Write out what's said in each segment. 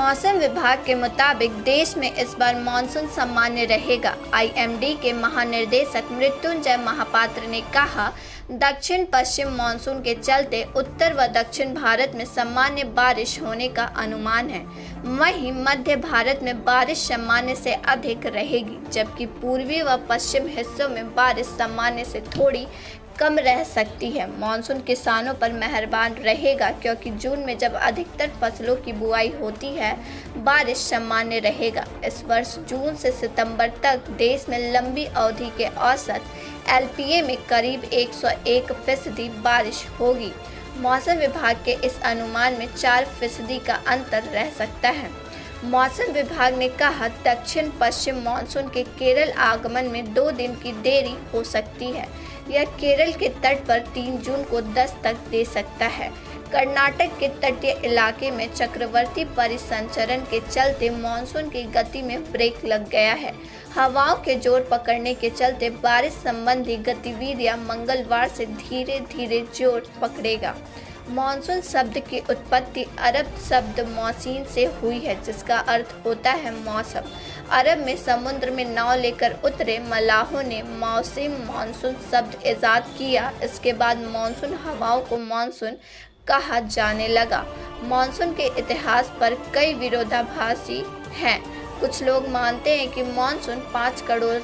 मौसम विभाग के मुताबिक देश में इस बार मानसून सामान्य रहेगा। आईएमडी के महानिदेशक मृत्युंजय महापात्र ने कहा, दक्षिण पश्चिम मानसून के चलते उत्तर व दक्षिण भारत में सामान्य बारिश होने का अनुमान है। वहीं मध्य भारत में बारिश सामान्य से अधिक रहेगी, जबकि पूर्वी व पश्चिम हिस्सों में बारिश सामान्य से थोड़ी कम रह सकती है। मानसून किसानों पर मेहरबान रहेगा, क्योंकि जून में जब अधिकतर फसलों की बुआई होती है, बारिश सामान्य रहेगा। इस वर्ष जून से सितंबर तक देश में लंबी अवधि के औसत एलपीए में करीब 101% बारिश होगी। मौसम विभाग के इस अनुमान में 4% का अंतर रह सकता है। मौसम विभाग ने कहा, दक्षिण पश्चिम मानसून के केरल आगमन में 2 दिन की देरी हो सकती है। यह केरल के तट पर 3 जून को दस्तक दे सकता है। कर्नाटक के तटीय इलाके में चक्रवाती परिसंचरण के चलते मानसून की गति में ब्रेक लग गया है। हवाओं के जोर पकड़ने के चलते बारिश संबंधी गतिविधियां मंगलवार से धीरे धीरे जोर पकड़ेगा। मानसून शब्द की उत्पत्ति अरब शब्द मौसीन से हुई है, जिसका अर्थ होता है मौसम। अरब में समुद्र में नाव लेकर उतरे मलाहों ने मौसम मानसून शब्द इजाद किया। इसके बाद मानसून हवाओं को मानसून कहा जाने लगा। मानसून के इतिहास पर कई विरोधाभासी हैं। कुछ लोग मानते हैं कि मानसून 5 करोड़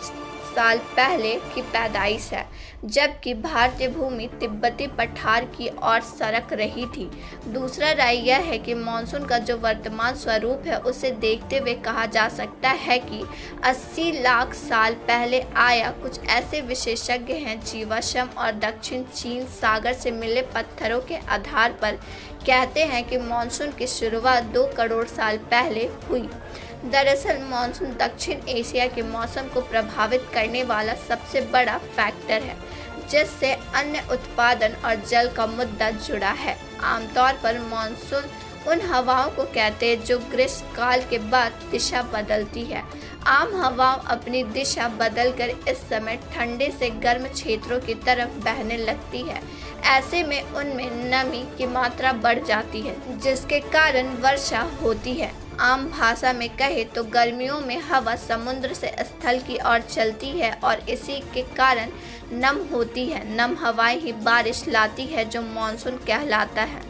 साल पहले की पैदाइश है, जबकि भारतीय भूमि तिब्बती पठार की ओर सरक रही थी। दूसरा राय यह है कि मानसून का जो वर्तमान स्वरूप है, उसे देखते हुए कहा जा सकता है कि 80 लाख साल पहले आया। कुछ ऐसे विशेषज्ञ हैं जीवाश्म और दक्षिण चीन सागर से मिले पत्थरों के आधार पर कहते हैं कि मानसून की शुरुआत 2 करोड़ साल पहले हुई। दरअसल मानसून दक्षिण एशिया के मौसम को प्रभावित करने वाला सबसे बड़ा फैक्टर है, जिससे अन्य उत्पादन और जल का मुद्दा जुड़ा है। आमतौर पर मानसून उन हवाओं को कहते हैं जो ग्रीष्मकाल के बाद दिशा बदलती है। आम हवाएं अपनी दिशा बदलकर इस समय ठंडे से गर्म क्षेत्रों की तरफ बहने लगती है। ऐसे में उनमें नमी की मात्रा बढ़ जाती है, जिसके कारण वर्षा होती है। आम भाषा में कहे तो गर्मियों में हवा समुद्र से स्थल की ओर चलती है और इसी के कारण नम होती है। नम हवाएं ही बारिश लाती है, जो मानसून कहलाता है।